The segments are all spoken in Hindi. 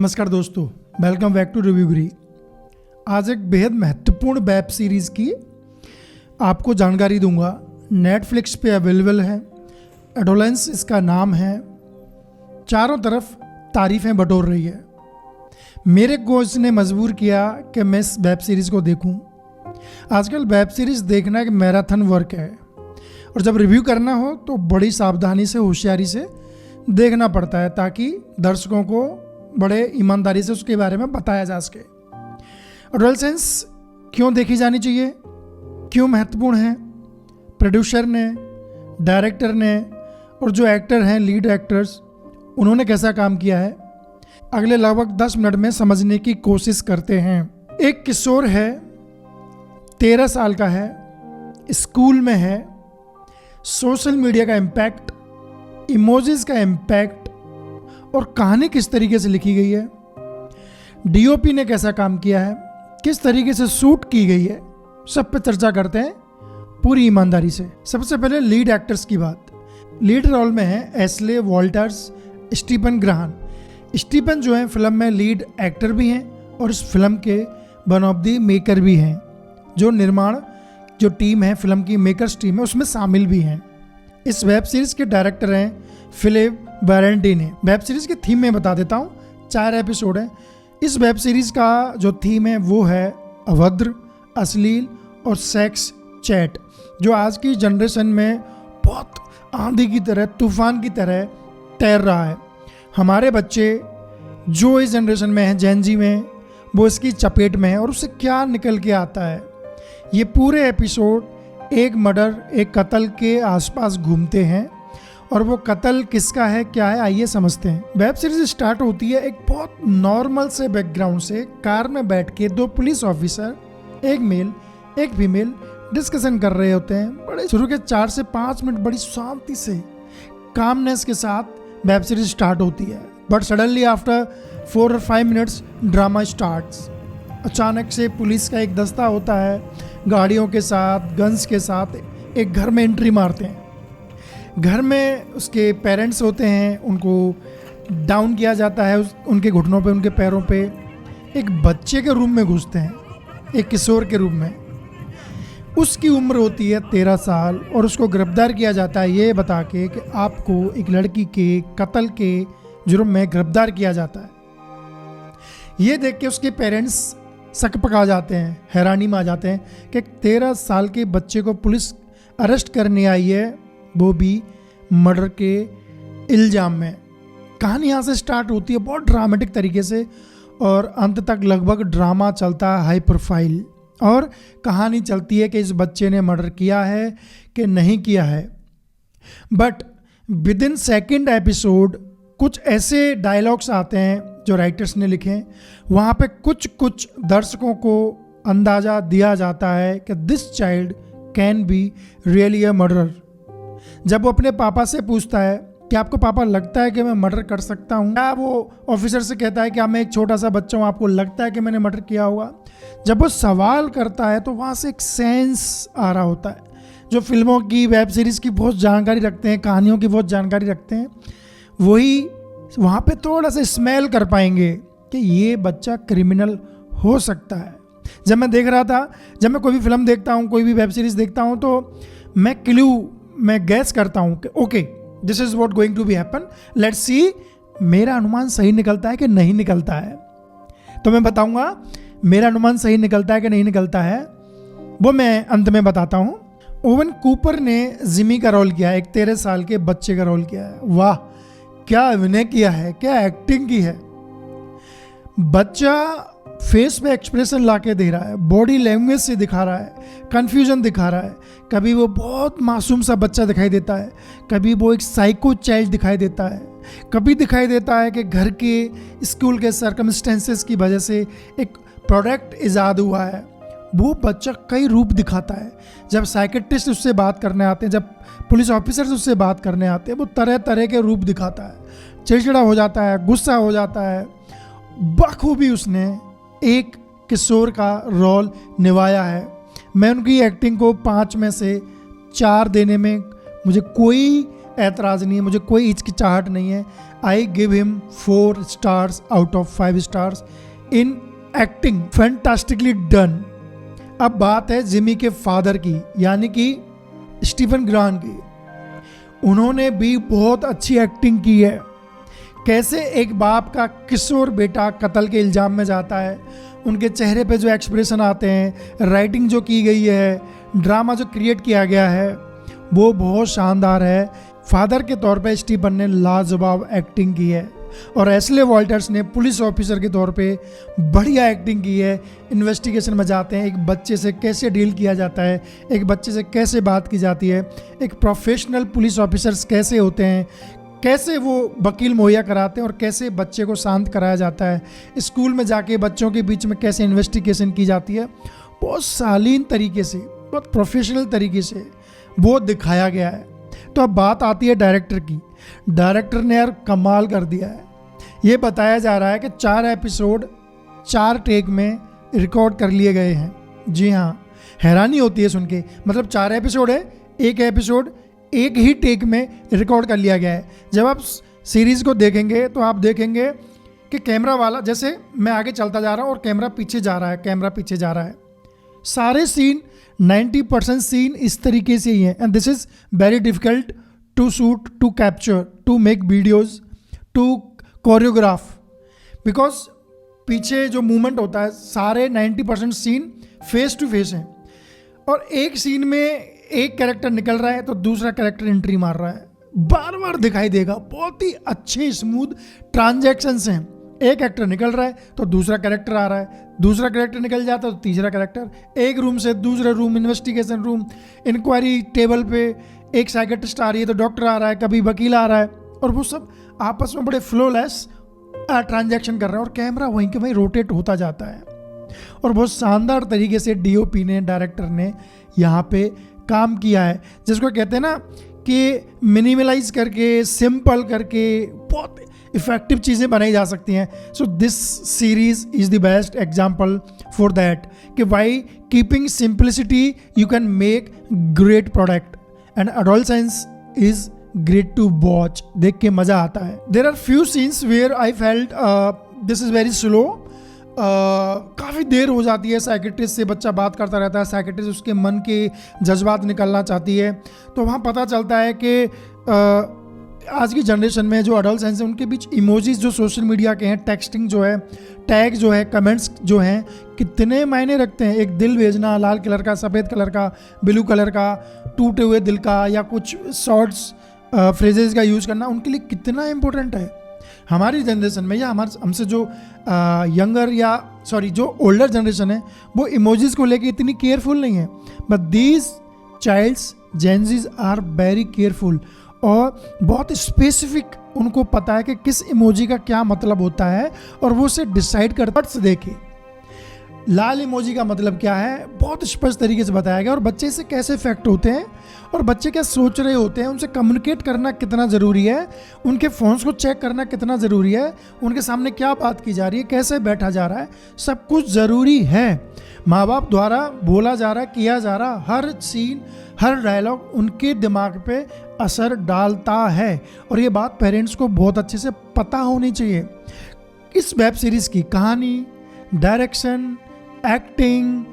नमस्कार दोस्तों, वेलकम बैक टू रिव्यूगरी। आज एक बेहद महत्वपूर्ण वेब सीरीज़ की आपको जानकारी दूंगा। नेटफ्लिक्स पे अवेलेबल है। एडोलेंस इसका नाम है। चारों तरफ तारीफ़ें बटोर रही है। मेरे को इसने मजबूर किया कि मैं इस वेब सीरीज़ को देखूं। आजकल वेब सीरीज़ देखना एक मैराथन वर्क है और जब रिव्यू करना हो तो बड़ी सावधानी से, होशियारी से देखना पड़ता है ताकि दर्शकों को बड़े ईमानदारी से उसके बारे में बताया जा सके। एडोलेसेंस क्यों देखी जानी चाहिए, क्यों महत्वपूर्ण है, प्रोड्यूसर ने, डायरेक्टर ने और जो एक्टर हैं, लीड एक्टर्स, उन्होंने कैसा काम किया है, अगले लगभग 10 मिनट में समझने की कोशिश करते हैं। एक किशोर है, 13 साल का है, स्कूल में है। सोशल मीडिया का इम्पैक्ट, इमोजीज का इम्पैक्ट और कहानी किस तरीके से लिखी गई है, डीओपी ने कैसा काम किया है, किस तरीके से शूट की गई है, सब पे चर्चा करते हैं पूरी ईमानदारी से। सबसे पहले लीड एक्टर्स की बात। लीड रोल में है Ashley Walters, Stephen Graham. Stephen जो है फिल्म में लीड एक्टर भी हैं और इस फिल्म के वन ऑफ द मेकर भी हैं। जो निर्माण जो टीम है, फिल्म की मेकर्स टीम है, उसमें शामिल भी हैं। इस वेब सीरीज़ के डायरेक्टर हैं फिलिप बैरेंटीन। वेब सीरीज़ की थीम में बता देता हूँ। 4 एपिसोड हैं। इस वेब सीरीज़ का जो थीम है वो है अभद्र, अश्लील और सेक्स चैट, जो आज की जनरेशन में बहुत आंधी की तरह, तूफान की तरह तैर रहा है। हमारे बच्चे जो इस जनरेशन में हैं, जेन जी में, वो इसकी चपेट में है और उससे क्या निकल के आता है। ये पूरे एपिसोड एक मर्डर, एक कत्ल के आसपास घूमते हैं और वो कत्ल किसका है, क्या है, आइए समझते हैं। वेब सीरीज स्टार्ट होती है एक बहुत नॉर्मल से बैकग्राउंड से। कार में बैठ के 2 पुलिस ऑफिसर, एक मेल एक फीमेल, डिस्कशन कर रहे होते हैं। बड़े शुरू के 4 से 5 मिनट बड़ी शांति से, कामनेस के साथ वेब सीरीज स्टार्ट होती है। बट सडनली आफ्टर 4 और 5 मिनट्स ड्रामा स्टार्ट्स। अचानक से पुलिस का एक दस्ता होता है, गाड़ियों के साथ, गन्स के साथ एक घर में एंट्री मारते हैं। घर में उसके पेरेंट्स होते हैं, उनको डाउन किया जाता है, उनके घुटनों पे, उनके पैरों पे। एक बच्चे के रूम में घुसते हैं, एक किशोर के रूम में। उसकी उम्र होती है 13 साल और उसको गिरफ्तार किया जाता है ये बता के कि आपको एक लड़की के कत्ल के जुर्म में गिरफ्तार किया जाता है। ये देख के उसके पेरेंट्स सकपका जाते हैं, हैरानी में आ जाते हैं कि 13 साल के बच्चे को पुलिस अरेस्ट करने आई है, वो भी मर्डर के इल्ज़ाम में। कहानी यहाँ से स्टार्ट होती है बहुत ड्रामेटिक तरीके से और अंत तक लगभग ड्रामा चलता है, हाई प्रोफाइल। और कहानी चलती है कि इस बच्चे ने मर्डर किया है कि नहीं किया है। But with in second episode कुछ ऐसे डायलॉग्स आते हैं जो राइटर्स ने लिखे हैं। वहाँ पे कुछ दर्शकों को अंदाज़ा दिया जाता है कि this child can be really a murderer. जब वो अपने पापा से पूछता है कि आपको पापा लगता है कि मैं मर्डर कर सकता हूँ, क्या वो ऑफिसर से कहता है कि मैं एक छोटा सा बच्चा हूँ, आपको लगता है कि मैंने मर्डर किया होगा। जब वो सवाल करता है तो वहाँ से एक सेंस आ रहा होता है। जो फिल्मों की, वेब सीरीज़ की बहुत जानकारी रखते हैं, कहानियों की बहुत जानकारी रखते हैं, वही वहाँ पे थोड़ा सा स्मेल कर पाएंगे कि ये बच्चा क्रिमिनल हो सकता है। जब मैं देख रहा था, जब मैं कोई भी फिल्म देखता हूँ, कोई भी वेब सीरीज़ देखता हूँ, तो मैं गैस करता हूँ कि okay, this is what going to be happen, let's see मेरा अनुमान सही निकलता है कि नहीं निकलता है। तो मैं बताऊँगा मेरा अनुमान सही निकलता है कि नहीं निकलता है, वो मैं अंत में बताता हूँ। ओवन कूपर ने जिमी का रोल किया है, एक 13 साल के बच्चे का रोल किया है। वाह, क्या अभिनय किया है, क्या एक्टिंग की है। बच्चा फेस पे एक्सप्रेशन लाके दे रहा है, बॉडी लैंग्वेज से दिखा रहा है, कंफ्यूजन दिखा रहा है। कभी वो बहुत मासूम सा बच्चा दिखाई देता है, कभी वो एक साइको चाइल्ड दिखाई देता है, कभी दिखाई देता है कि घर के, स्कूल के सर्कमस्टेंसेस की वजह से एक प्रोडक्ट ईजाद हुआ है। वो बच्चा कई रूप दिखाता है। जब साइकेट्रिस्ट उससे बात करने आते हैं, जब पुलिस ऑफिसर्स उससे बात करने आते हैं, वो तरह तरह के रूप दिखाता है। चिड़चिड़ा हो जाता है, गुस्सा हो जाता है। बखूबी उसने एक किशोर का रोल निभाया है। मैं उनकी एक्टिंग को 5 में से 4 देने में मुझे कोई ऐतराज़ नहीं है, मुझे कोई हिचकिचाहट नहीं है। I give him 4 stars out of 5 stars in acting, fantastically done. अब बात है जिमी के फादर की, यानी कि स्टीफन ग्रांट की। उन्होंने भी बहुत अच्छी एक्टिंग की है। कैसे एक बाप का किशोर बेटा कत्ल के इल्ज़ाम में जाता है, उनके चेहरे पे जो एक्सप्रेशन आते हैं, राइटिंग जो की गई है, ड्रामा जो क्रिएट किया गया है, वो बहुत शानदार है। फादर के तौर पे स्टीफन ने लाजवाब एक्टिंग की है और एशले वॉल्टर्स ने पुलिस ऑफिसर के तौर पे बढ़िया एक्टिंग की है। इन्वेस्टिगेशन में जाते हैं, एक बच्चे से कैसे डील किया जाता है, एक बच्चे से कैसे बात की जाती है, एक प्रोफेशनल पुलिस ऑफिसर्स कैसे होते हैं, कैसे वो वकील मुहैया कराते हैं और कैसे बच्चे को शांत कराया जाता है, स्कूल में जाके बच्चों के बीच में कैसे इन्वेस्टिगेशन की जाती है, बहुत शालीन तरीके से, बहुत प्रोफेशनल तरीके से वो दिखाया गया है। तो अब बात आती है डायरेक्टर की। डायरेक्टर ने यार कमाल कर दिया है। ये बताया जा रहा है कि 4 एपिसोड 4 टेक में रिकॉर्ड कर लिए गए हैं। जी हाँ, हैरानी होती है सुन के, मतलब 4 एपिसोड है, एक एपिसोड एक ही टेक में रिकॉर्ड कर लिया गया है। जब आप सीरीज़ को देखेंगे तो आप देखेंगे कि कैमरा वाला, जैसे मैं आगे चलता जा रहा हूँ और कैमरा पीछे जा रहा है, कैमरा पीछे जा रहा है, सारे सीन 90% सीन इस तरीके से ही है। And this is very difficult to shoot, to capture, to make videos, to choreograph, because पीछे जो मूवमेंट होता है, सारे 90% सीन फेस टू फेस हैं और एक सीन में एक कैरेक्टर निकल रहा है तो दूसरा कैरेक्टर एंट्री मार रहा है, बार बार दिखाई देगा। बहुत ही अच्छे स्मूथ ट्रांजैक्शंस हैं। एक एक्टर निकल रहा है तो दूसरा कैरेक्टर आ रहा है, दूसरा कैरेक्टर निकल जाता है तो तीसरा कैरेक्टर, एक रूम से दूसरे room, investigation room, inquiry table पे एक साइकेट्रिस्ट आ रही है तो डॉक्टर आ रहा है, कभी वकील आ रहा है, और वो सब आपस में बड़े फ्लोलेस ट्रांजैक्शन कर रहे हैं और कैमरा वहीं के वहीं रोटेट होता जाता है। और बहुत शानदार तरीके से डीओपी ने, डायरेक्टर ने यहाँ पे काम किया है, जिसको कहते हैं ना कि मिनिमलाइज करके, सिंपल करके बहुत इफेक्टिव चीज़ें बनाई जा सकती हैं। So this series is the best example for that कि why keeping simplicity you can make great product and Adolescence is great to watch. देख के मज़ा आता है। There are few scenes where I felt this is very slow. काफ़ी देर हो जाती है, साइकेट्रिस्ट से बच्चा बात करता रहता है, साइकेट्रिस्ट उसके मन के जज्बात निकलना चाहती है, तो वहाँ पता चलता है कि आज की जनरेशन में जो अडल्ट हैं उनके बीच इमोजीज जो सोशल मीडिया के हैं, टेक्सटिंग जो है, टैग जो है, कमेंट्स जो हैं, कितने मायने रखते हैं। एक दिल भेजना, लाल कलर का, सफ़ेद कलर का, ब्लू कलर का, टूटे हुए दिल का, या कुछ शॉर्ट्स फ्रेजेस का यूज़ करना उनके लिए कितना इम्पोर्टेंट है। हमारी जनरेशन में या हमसे जो यंगर या जो ओल्डर जनरेशन है वो इमोजीज को लेके इतनी केयरफुल नहीं है, but these childs Gen Zs are very careful और बहुत स्पेसिफिक उनको पता है कि किस इमोजी का क्या मतलब होता है और वो उसे डिसाइड करते से देखे। लाल इमोजी का मतलब क्या है बहुत स्पष्ट तरीके से बताया गया, और बच्चे से कैसे इफेक्ट होते हैं और बच्चे क्या सोच रहे होते हैं, उनसे कम्युनिकेट करना कितना ज़रूरी है, उनके फ़ोन्स को चेक करना कितना ज़रूरी है, उनके सामने क्या बात की जा रही है, कैसे बैठा जा रहा है, सब कुछ ज़रूरी है। माँ बाप द्वारा बोला जा रहा है, किया जा रहा, हर सीन, हर डायलॉग उनके दिमाग पे असर डालता है, और ये बात पेरेंट्स को बहुत अच्छे से पता होनी चाहिए। इस वेब सीरीज़ की कहानी, डायरेक्शन, एक्टिंग,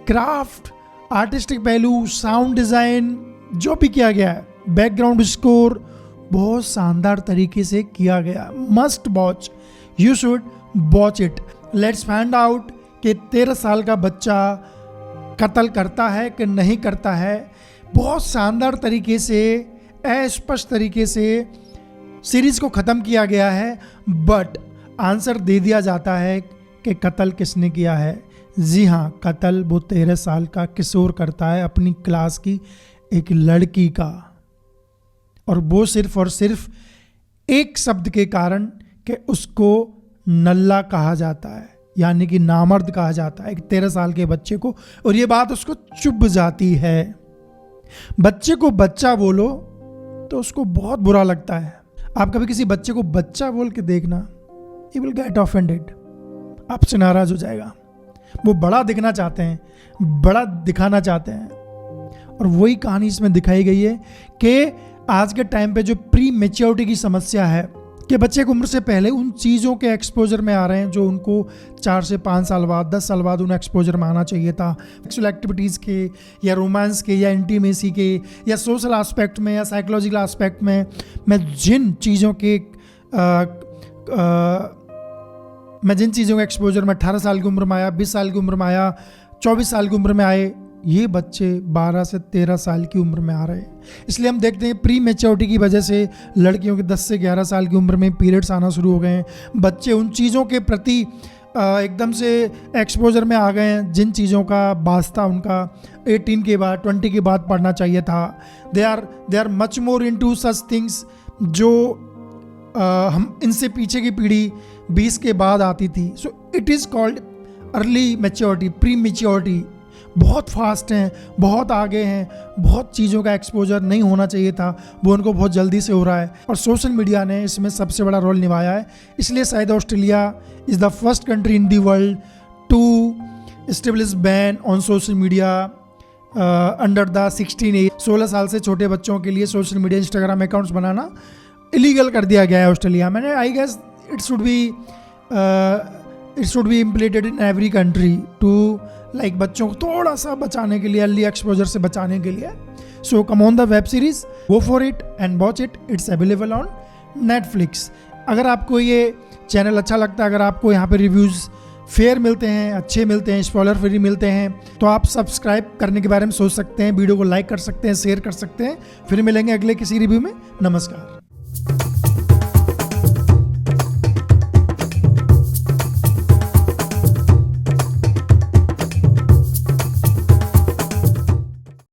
क्राफ्ट, आर्टिस्टिक पहलू, साउंड डिज़ाइन जो भी किया गया है, बैकग्राउंड स्कोर बहुत शानदार तरीके से किया गया। Must watch, you should watch it. Let's find out कि 13 साल का बच्चा कत्ल करता है कि नहीं करता है। बहुत शानदार तरीके से, अस्पष्ट तरीके से सीरीज़ को ख़त्म किया गया है, बट आंसर दे दिया जाता है कि कत्ल किसने किया है। जी हाँ, कत्ल वो 13 साल का किशोर करता है अपनी क्लास की एक लड़की का, और वो सिर्फ और सिर्फ एक शब्द के कारण कि उसको नल्ला कहा जाता है, यानी कि नामर्द कहा जाता है एक 13 साल के बच्चे को, और ये बात उसको चुभ जाती है। बच्चे को बच्चा बोलो तो उसको बहुत बुरा लगता है। आप कभी किसी बच्चे को बच्चा बोल के देखना, ही विल गेट ऑफेंडेड, आपसे नाराज हो जाएगा। वो बड़ा दिखना चाहते हैं, बड़ा दिखाना चाहते हैं, और वही कहानी इसमें दिखाई गई है कि आज के टाइम पे जो प्री मेच्योरिटी की समस्या है कि बच्चे की उम्र से पहले उन चीज़ों के एक्सपोजर में आ रहे हैं जो उनको 4 से 5 साल बाद 10 साल बाद उन्हें एक्सपोजर में आना चाहिए था। सेक्सुअल एक्टिविटीज़ के या रोमांस के या इंटीमेसी के या सोशल एस्पेक्ट में या साइकोलॉजिकल एस्पेक्ट में मैं जिन चीज़ों के एक्सपोजर में 18 साल की उम्र में आया, 20 साल की उम्र में आया, 24 साल की उम्र में आए, ये बच्चे 12 से 13 साल की उम्र में आ रहे हैं। इसलिए हम देखते हैं प्री मेच्योरिटी की वजह से लड़कियों के 10 से 11 साल की उम्र में पीरियड्स आना शुरू हो गए हैं। बच्चे उन चीज़ों के प्रति एकदम से एक्सपोजर में आ गए हैं जिन चीज़ों का वास्ता उनका 18 के बाद 20 के बाद पढ़ना चाहिए था। They are much more into such things जो हम इनसे पीछे की पीढ़ी 20 के बाद आती थी। So it is called early maturity, pre maturity. बहुत फास्ट हैं, बहुत आगे हैं, बहुत चीज़ों का एक्सपोजर नहीं होना चाहिए था, वो उनको बहुत जल्दी से हो रहा है और सोशल मीडिया ने इसमें सबसे बड़ा रोल निभाया है। इसलिए शायद Australia is the first country in the world to establish ban on social media under the 16 age. 16 साल से छोटे बच्चों के लिए सोशल मीडिया इंस्टाग्राम अकाउंट्स बनाना इलीगल कर दिया गया है ऑस्ट्रेलिया में। I guess it should be implemented in every country to like बच्चों को थोड़ा सा बचाने के लिए, अर्ली एक्सपोजर से बचाने के लिए। So come on the web series, go for it and watch it. It's available on Netflix. अगर आपको ये चैनल अच्छा लगता है, अगर आपको यहाँ पे रिव्यूज़ फेयर मिलते हैं, अच्छे मिलते हैं, स्पॉइलर फ्री मिलते हैं, तो आप सब्सक्राइब करने के बारे में सोच सकते हैं, वीडियो को लाइक कर सकते हैं, शेयर कर सकते हैं। फिर मिलेंगे अगले किसी रिव्यू में। नमस्कार।